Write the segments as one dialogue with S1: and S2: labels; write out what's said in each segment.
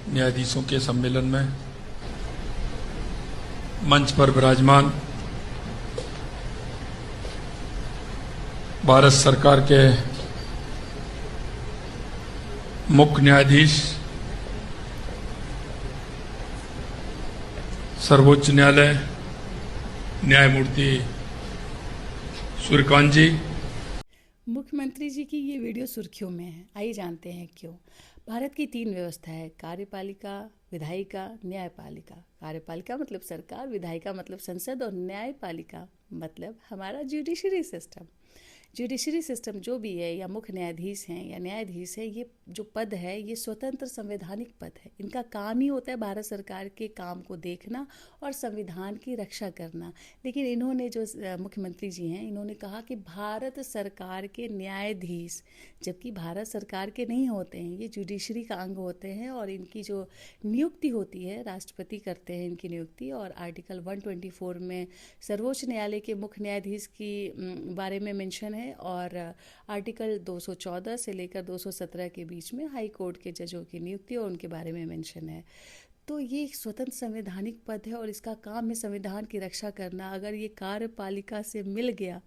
S1: न्यायाधीशों के सम्मेलन में मंच पर विराजमान भारत सरकार के मुख्य न्यायाधीश, सर्वोच्च न्यायालय न्यायमूर्ति सूर्यकांत जी।
S2: मुख्यमंत्री जी की ये वीडियो सुर्खियों में है। आइए जानते हैं क्यों। भारत की 3 व्यवस्था है, कार्यपालिका, विधायिका, न्यायपालिका। कार्यपालिका मतलब सरकार, विधायिका मतलब संसद और न्यायपालिका मतलब हमारा जुडिशरी सिस्टम। जुडिशरी सिस्टम जो भी है, या मुख्य न्यायाधीश हैं या न्यायाधीश है, ये जो पद है ये स्वतंत्र संवैधानिक पद है। इनका काम ही होता है भारत सरकार के काम को देखना और संविधान की रक्षा करना। लेकिन इन्होंने जो मुख्यमंत्री जी हैं, इन्होंने कहा कि भारत सरकार के न्यायाधीश, जबकि भारत सरकार के नहीं होते हैं, ये जुडिशरी का अंग होते हैं और इनकी जो नियुक्ति होती है राष्ट्रपति करते हैं इनकी नियुक्ति। और आर्टिकल 124 में सर्वोच्च न्यायालय के मुख्य न्यायाधीश की बारे में मेंशन है और आर्टिकल 214 से लेकर 217 के बीच में हाई कोर्ट के जजों की नियुक्ति और उनके बारे में मेंशन है। तो ये एक स्वतंत्र संवैधानिक पद है और इसका काम है संविधान की रक्षा करना। अगर ये कार्यपालिका से मिल गया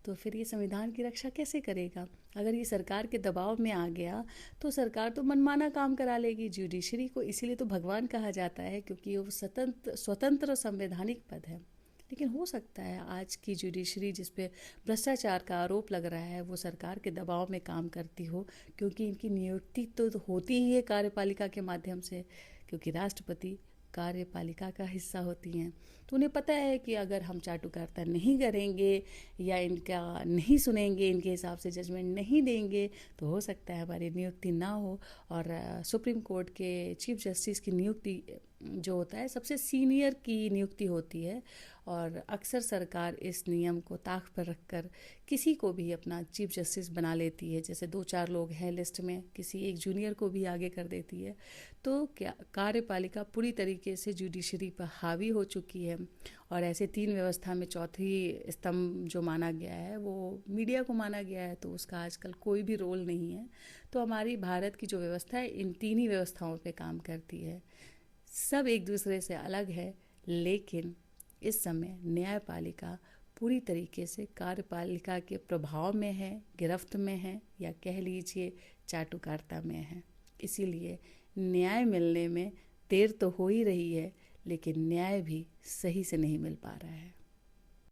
S2: तो फिर ये संविधान की रक्षा कैसे करेगा? अगर ये सरकार के दबाव में आ गया तो सरकार तो मनमाना काम करा लेगी। जुडिशरी को इसीलिए तो भगवान कहा जाता है, क्योंकि वो स्वतंत्र संवैधानिक पद है। लेकिन हो सकता है आज की जुडिशरी जिस पे भ्रष्टाचार का आरोप लग रहा है वो सरकार के दबाव में काम करती हो, क्योंकि इनकी नियुक्ति तो होती ही है कार्यपालिका के माध्यम से, क्योंकि राष्ट्रपति कार्यपालिका का हिस्सा होती हैं। तो उन्हें पता है कि अगर हम चाटुकारिता नहीं करेंगे या इनका नहीं सुनेंगे, इनके हिसाब से जजमेंट नहीं देंगे, तो हो सकता है हमारी नियुक्ति ना हो। और सुप्रीम कोर्ट के चीफ जस्टिस की नियुक्ति जो होता है सबसे सीनियर की नियुक्ति होती है और अक्सर सरकार इस नियम को ताक पर रखकर किसी को भी अपना चीफ जस्टिस बना लेती है। जैसे 2-4 लोग हैं लिस्ट में, किसी एक जूनियर को भी आगे कर देती है। तो क्या कार्यपालिका पूरी तरीके से जुडिशरी पर हावी हो चुकी है। और ऐसे 3 व्यवस्था में चौथी स्तंभ जो माना गया है वो मीडिया को माना गया है, तो उसका आजकल कोई भी रोल नहीं है। तो हमारी भारत की जो व्यवस्था है इन 3 ही व्यवस्थाओं पे काम करती है। सब एक दूसरे से अलग है, लेकिन इस समय न्यायपालिका पूरी तरीके से कार्यपालिका के प्रभाव में है, गिरफ्त में है, या कह लीजिए चाटुकारिता में है। इसीलिए न्याय मिलने में देर तो हो ही रही है, लेकिन न्याय भी सही से नहीं मिल पा रहा है।